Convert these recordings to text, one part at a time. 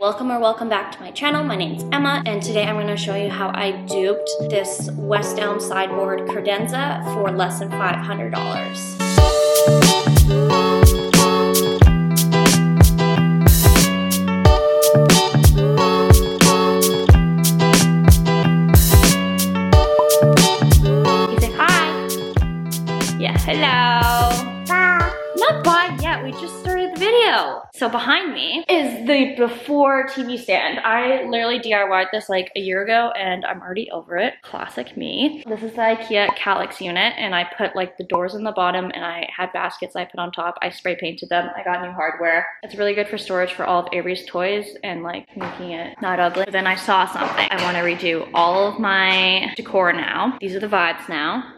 Welcome back to my channel. My name's Emma, and today I'm going to show you how I duped this West Elm sideboard credenza for less than $500. Hello. Bye. Not bye yet, we just started the video. So behind me is the before TV stand. I literally DIY'd this like a year ago and I'm already over it. Classic me. This is the Ikea Calyx unit and I put like the doors in the bottom and I had baskets I put on top. I spray painted them. I got new hardware. It's really good for storage for all of Avery's toys and like making it not ugly. But then I saw something. I want to redo all of my decor now. These are the vibes now.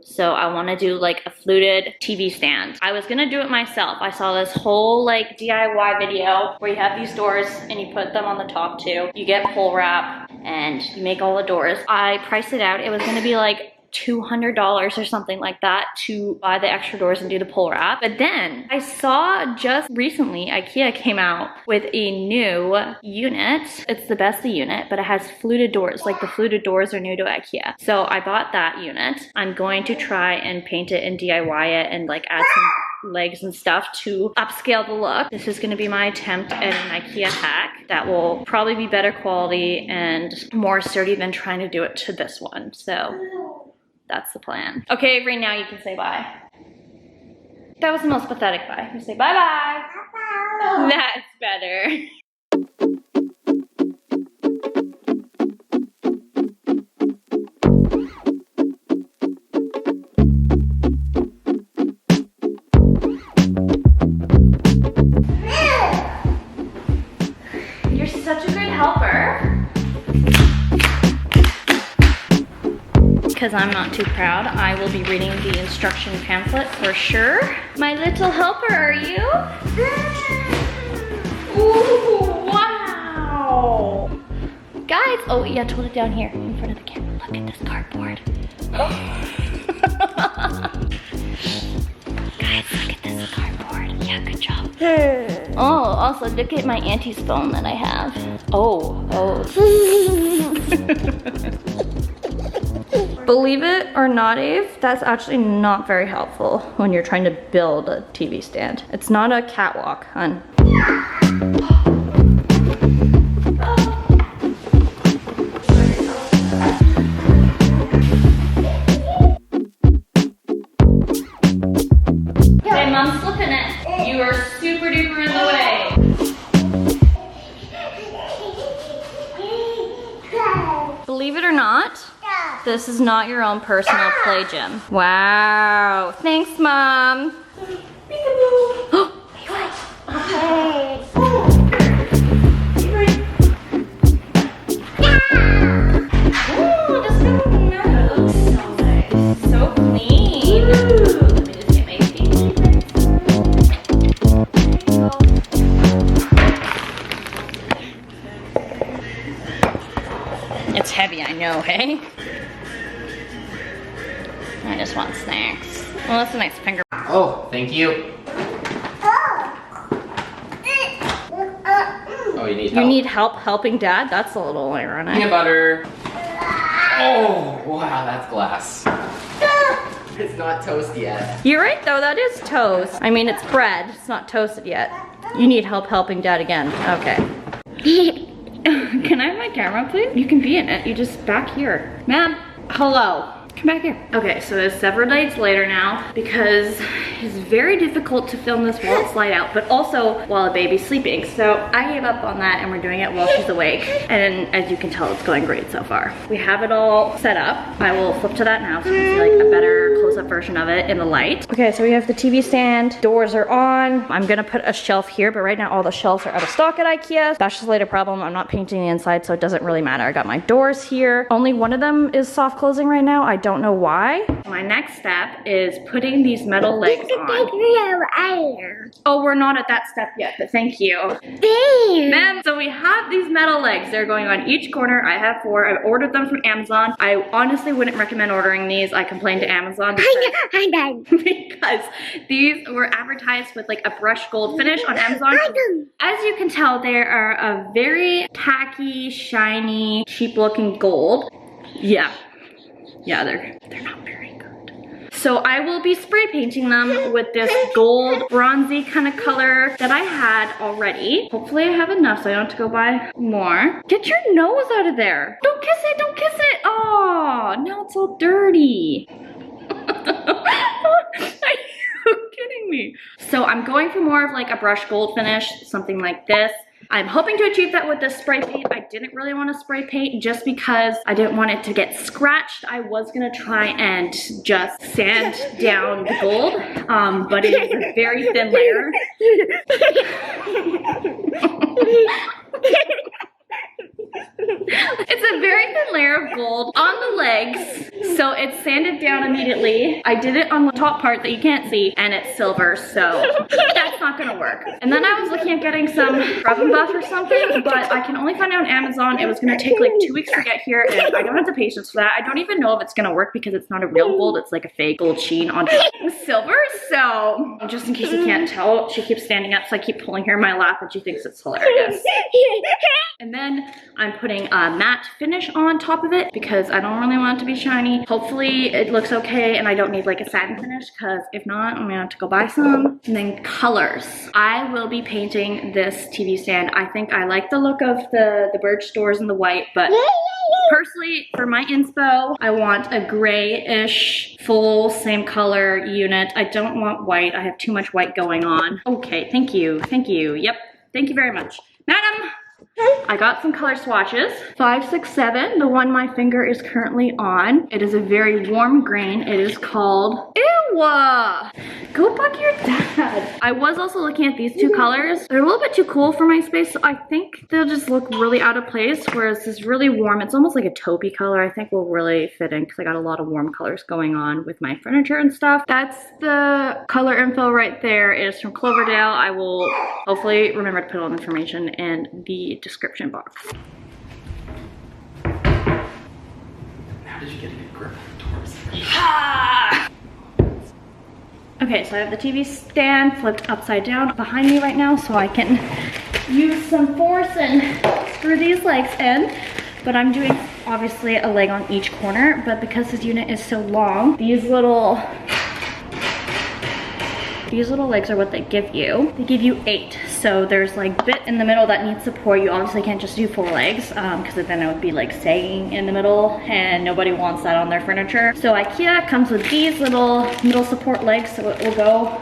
So I want to do like a fluted TV stand. I was gonna do it myself. I saw this whole like DIY video where you have these doors and you put them on the top too. You get pull wrap and you make all the doors. I priced it out. It was gonna be like $200 or something like that to buy the extra doors and do the pull wrap. But then I saw just recently Ikea came out with a new unit. It's the Besta unit, but it has fluted doors. Like the fluted doors are new to Ikea. So I bought that unit. I'm going to try and paint it and DIY it and like add some legs and stuff to upscale the look. This is going to be my attempt at an Ikea hack that will probably be better quality and more sturdy than trying to do it to this one. So that's the plan. Okay, Avery, now you can say bye. That was the most pathetic bye. You say bye-bye. Bye-bye. That's better. You're such a good helper. Because I'm not too proud, I will be reading the instruction pamphlet for sure. My little helper, are you? Ooh, wow! Guys, oh yeah, hold it down here in front of the camera. Look at this cardboard. Guys, look at this cardboard. Yeah, good job. Oh, also look at my auntie's phone that I have. Oh. Believe it or not, Ave, that's actually not very helpful when you're trying to build a TV stand. It's not a catwalk, hun. Okay, Mom's flipping it. You are super duper in the way. Believe it or not, this is not your own personal play gym. Wow. Thanks, Mom. Oh, this looks so nice. So clean. Let me just get my feet. It's heavy, I know, hey? I just want snacks. Well, that's a nice finger. Oh, thank you. Oh, you need help. You need help helping Dad? That's a little ironic. Peanut butter. Oh, wow, that's glass. It's not toast yet. You're right though, that is toast. I mean, it's bread, it's not toasted yet. You need help helping Dad again. Okay. Can I have my camera, please? You can be in it, you just back here. Ma'am, hello. Come back here. Okay, so it's several days later now because it's very difficult to film this while it's light out, but also while the baby's sleeping. So I gave up on that and we're doing it while she's awake. And as you can tell, it's going great so far. We have it all set up. I will flip to that now so you can see like a better close-up version of it in the light. Okay, so we have the TV stand, doors are on. I'm gonna put a shelf here, but right now all the shelves are out of stock at Ikea. That's just a later problem. I'm not painting the inside, so it doesn't really matter. I got my doors here. Only one of them is soft closing right now. I don't don't know why. My next step is putting these metal legs on. Oh, we're not at that step yet, but thank you. Ma'am, so we have these metal legs. They're going on each corner. I have 4. I ordered them from Amazon. I honestly wouldn't recommend ordering these. I complained to Amazon because these were advertised with like a brushed gold finish on Amazon. As you can tell, they are a very tacky, shiny, cheap looking gold. Yeah, they're not very good. So I will be spray painting them with this gold bronzy kind of color that I had already. Hopefully I have enough so I don't have to go buy more. Get your nose out of there. Don't kiss it, don't kiss it. Oh, now it's all dirty. Are you kidding me? So I'm going for more of like a brushed gold finish, something like this. I'm hoping to achieve that with this spray paint. I didn't really want to spray paint just because I didn't want it to get scratched. I was gonna try and just sand down the gold, but it is a very thin layer. It's a very thin layer of gold on the legs, so it's sanded down immediately. I did it on the top part that you can't see, and it's silver, so that's not gonna work. And then I was looking at getting some rub and buff or something, but I can only find it on Amazon. It was gonna take like 2 weeks to get here, and I don't have the patience for that. I don't even know if it's gonna work because it's not a real gold. It's like a fake gold sheen on silver, so just in case you can't tell, she keeps standing up, so I keep pulling her in my lap, and she thinks it's hilarious. And then I'm putting a matte finish on top of it because I don't really want it to be shiny. Hopefully it looks okay and I don't need like a satin finish, because if not, I'm gonna have to go buy some. And then colors. I will be painting this TV stand. I think I like the look of the birch doors and the white, but personally, for my inspo, I want a grayish, full, same color unit. I don't want white. I have too much white going on. Okay, thank you. Thank you. Yep, thank you very much. Madam! I got some color swatches. 5, 6, 7, the one my finger is currently on. It is a very warm green. It is called, ew! Go bug your dad. I was also looking at these 2 colors. They're a little bit too cool for my space, so I think they'll just look really out of place, whereas this really warm, it's almost like a taupey color, I think will really fit in because I got a lot of warm colors going on with my furniture and stuff. That's the color info right there. It is from Cloverdale. I will hopefully remember to put all the information in the description box. How did you get a good grip on the doors? Ah! Okay, so I have the TV stand flipped upside down behind me right now so I can use some force and screw these legs in. But I'm doing obviously a leg on each corner, but because this unit is so long, these little legs are what they give you. They give you 8. So there's like bit in the middle that needs support. You obviously can't just do 4 legs because then it would be like sagging in the middle and nobody wants that on their furniture. So Ikea comes with these little middle support legs, so it will go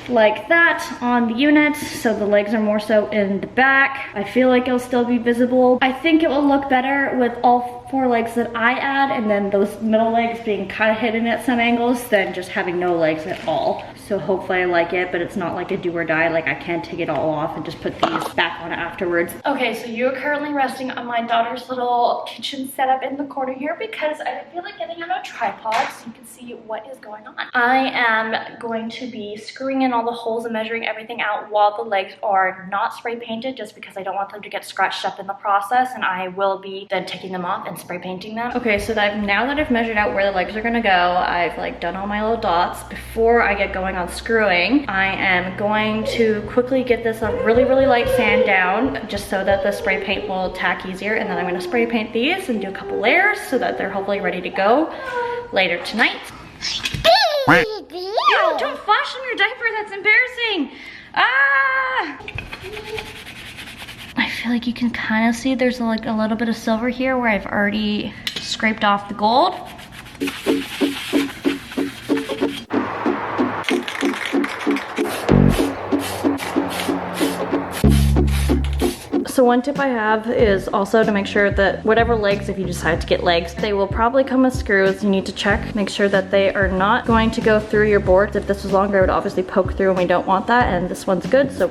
like that on the unit, so the legs are more so in the back. I feel like it'll still be visible. I think it will look better with all 4 legs that I add and then those middle legs being kind of hidden at some angles than just having no legs at all. So hopefully I like it, but it's not like a do or die, like I can't take it all off and just put these back on afterwards. Okay, so you're currently resting on my daughter's little kitchen setup in the corner here because I didn't feel like getting on a tripod so you can see what is going on. I am going to be screwing in all the holes and measuring everything out while the legs are not spray painted just because I don't want them to get scratched up in the process, and I will be then taking them off and spray painting them. Okay, so now that I've measured out where the legs are gonna go, I've like done all my little dots. Before I get going on screwing, I am going to quickly get this a really light sand down just so that the spray paint will tack easier, and then I'm gonna spray paint these and do a couple layers so that they're hopefully ready to go later tonight. Yo, don't flash in your diaper, that's embarrassing. Ah! I feel like you can kind of see there's like a little bit of silver here where I've already scraped off the gold. So one tip I have is also to make sure that whatever legs, if you decide to get legs, they will probably come with screws. You need to check, make sure that they are not going to go through your boards. If this was longer, it would obviously poke through and we don't want that. And this one's good, so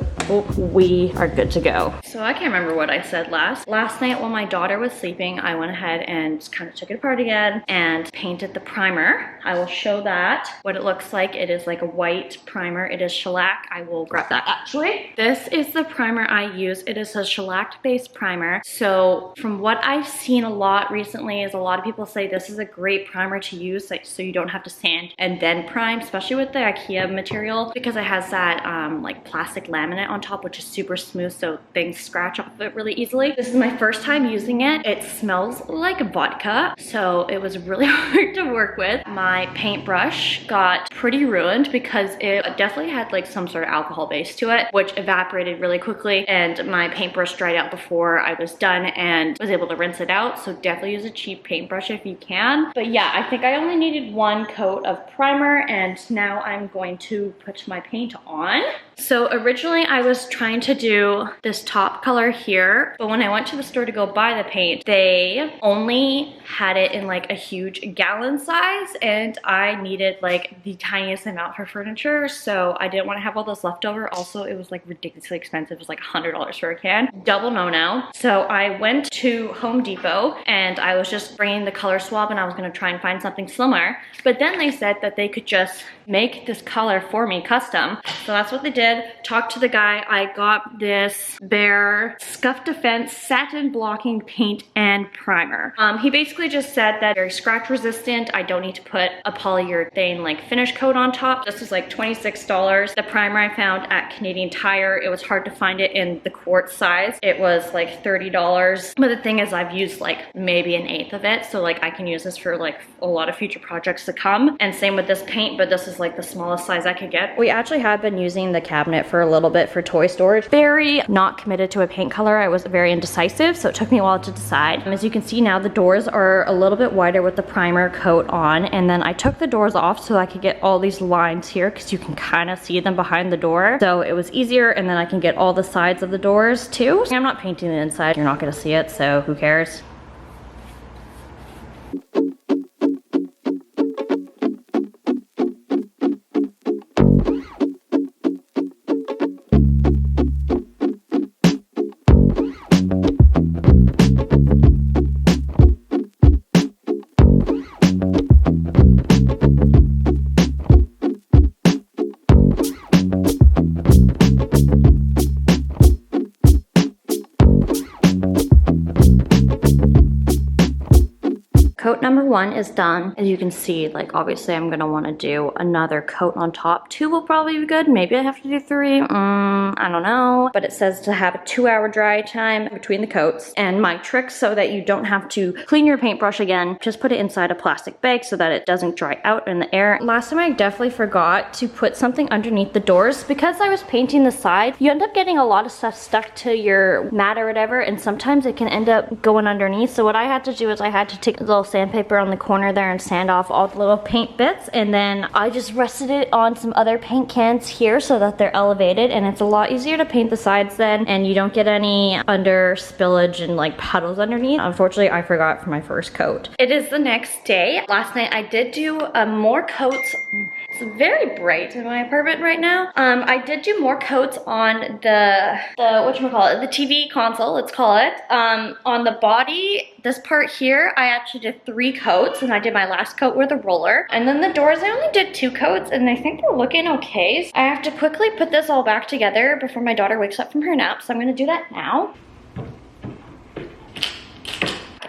we are good to go. So I can't remember what I said last. Last night while my daughter was sleeping, I went ahead and kind of took it apart again and painted the primer. I will show that, what it looks like. It is like a white primer. It is shellac. I will grab that actually. This is the primer I use. It is a shellac based primer. So from what I've seen a lot recently is a lot of people say this is a great primer to use, like, so you don't have to sand and then prime, especially with the Ikea material, because it has that like plastic laminate on top, which is super smooth, so things scratch off it really easily. This is my first time using it. It smells like vodka, so it was really hard to work with. My paintbrush got pretty ruined because it definitely had like some sort of alcohol base to it, which evaporated really quickly, and my paintbrush dried out before I was done and was able to rinse it out. So definitely use a cheap paintbrush if you can. But yeah, I think I only needed one coat of primer, and now I'm going to put my paint on. So originally I was trying to do this top color here, but when I went to the store to go buy the paint, they only had it in like a huge gallon size, and I needed like the tiniest amount for furniture, so I didn't want to have all this leftover. Also, it was like ridiculously expensive. It was like $100 for a can. Double no-no. So I went to Home Depot and I was just bringing the color swab, and I was going to try and find something similar, but then they said that they could just make this color for me custom. So that's what they did. Talked to the guy. I got this Behr Scuff Defense satin blocking paint and primer. He basically just said that very scratch resistant. I don't need to put a polyurethane like finish coat on top. This was like $26. The primer I found at Canadian Tire, it was hard to find it in the quart size. It was like $30. But the thing is, I've used like maybe an eighth of it, so like I can use this for like a lot of future projects to come. And same with this paint, but this is like the smallest size I could get. We actually had been using the cabinet for a little bit for toy storage. Very not committed to a paint color. I was very indecisive, so it took me a while to decide. As you can see now, the doors are a little bit wider with the primer coat on, and then I took the doors off so I could get all these lines here, because you can kind of see them behind the door. So it was easier, and then I can get all the sides of the doors too. I'm not painting the inside. You're not gonna see it, so who cares? Coat number one is done. As you can see, like obviously I'm gonna wanna do another coat on top. 2 will probably be good. Maybe I have to do 3. I don't know. But it says to have a 2-hour dry time between the coats. And my trick, so that you don't have to clean your paintbrush again, just put it inside a plastic bag so that it doesn't dry out in the air. Last time I definitely forgot to put something underneath the doors. Because I was painting the side, you end up getting a lot of stuff stuck to your mat or whatever, and sometimes it can end up going underneath. So what I had to do is I had to take a little sandpaper on the corner there and sand off all the little paint bits, and then I just rested it on some other paint cans here so that they're elevated, and it's a lot easier to paint the sides then, and you don't get any under spillage and like puddles underneath. Unfortunately, I forgot for my first coat. It is the next day. Last night I did do more coats. It's very bright in my apartment right now. I did do more coats on the whatchamacallit, the TV console, let's call it. On the body, this part here, I actually did 3 coats, and I did my last coat with a roller. And then the doors, I only did 2 coats, and I think they're looking okay. I have to quickly put this all back together before my daughter wakes up from her nap, so I'm gonna do that now.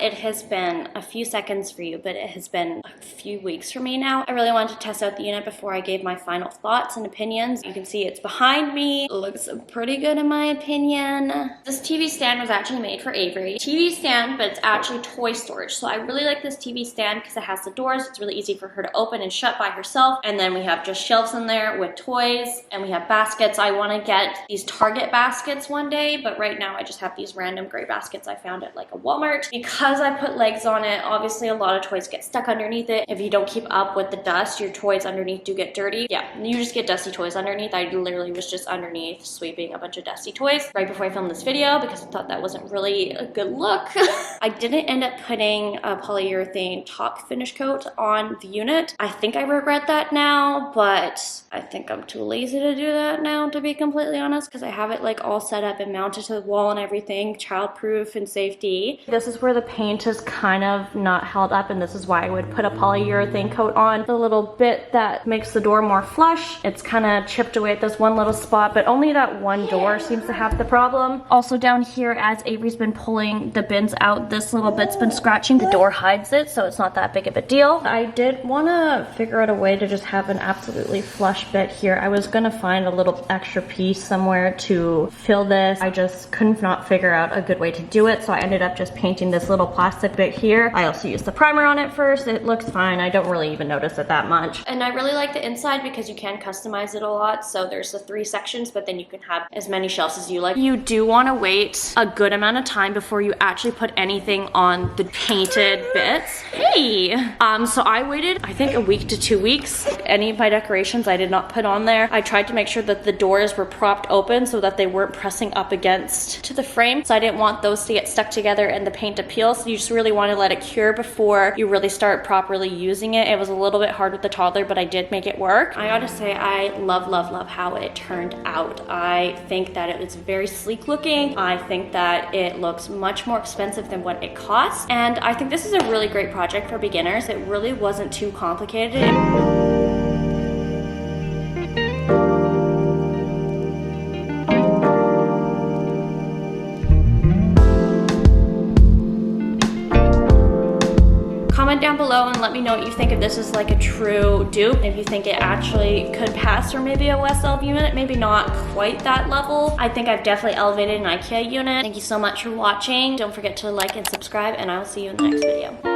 It has been a few seconds for you, but it has been a few weeks for me now. I really wanted to test out the unit before I gave my final thoughts and opinions. You can see it's behind me. It looks pretty good in my opinion. This TV stand was actually made for Avery. TV stand, but it's actually toy storage. So I really like this TV stand because it has the doors. It's really easy for her to open and shut by herself. And then we have just shelves in there with toys, and we have baskets. I want to get these Target baskets one day, but right now I just have these random gray baskets I found at like a Walmart because because I put legs on it, obviously a lot of toys get stuck underneath it. If you don't keep up with the dust, your toys underneath do get dirty. Yeah, you just get dusty toys underneath. I literally was just underneath sweeping a bunch of dusty toys right before I filmed this video because I thought that wasn't really a good look. I didn't end up putting a polyurethane top finish coat on the unit. I think I regret that now, but I think I'm too lazy to do that now, to be completely honest, because I have it like all set up and mounted to the wall and everything, childproof and safety. This is where the paint is kind of not held up, and this is why I would put a polyurethane coat on. The little bit that makes the door more flush, it's kind of chipped away at this one little spot, but only that one door seems to have the problem. Also down here, as Avery's been pulling the bins out, this little bit's been scratching. The door hides it, so it's not that big of a deal. I did want to figure out a way to just have an absolutely flush bit here. I was gonna find a little extra piece somewhere to fill this. I just could not figure out a good way to do it, so I ended up just painting this little plastic bit here. I also used the primer on it first. It looks fine. I don't really even notice it that much. And I really like the inside because you can customize it a lot. So there's the 3 sections, but then you can have as many shelves as you like. You do want to wait a good amount of time before you actually put anything on the painted bits. Hey! So I waited, I think, a week to 2 weeks. Any of my decorations I did not put on there. I tried to make sure that the doors were propped open so that they weren't pressing up against to the frame. So I didn't want those to get stuck together and the paint to peel. So you just really want to let it cure before you really start properly using it. It was a little bit hard with the toddler, but I did make it work. I gotta say, I love, love, love how it turned out. I think that it was very sleek looking. I think that it looks much more expensive than what it costs. And I think this is a really great project for beginners. It really wasn't too complicated. Comment down below and let me know what you think, if this is like a true dupe, if you think it actually could pass for maybe a West Elm unit, maybe not quite that level. I think I've definitely elevated an Ikea unit. Thank you so much for watching. Don't forget to like and subscribe, and I will see you in the next video.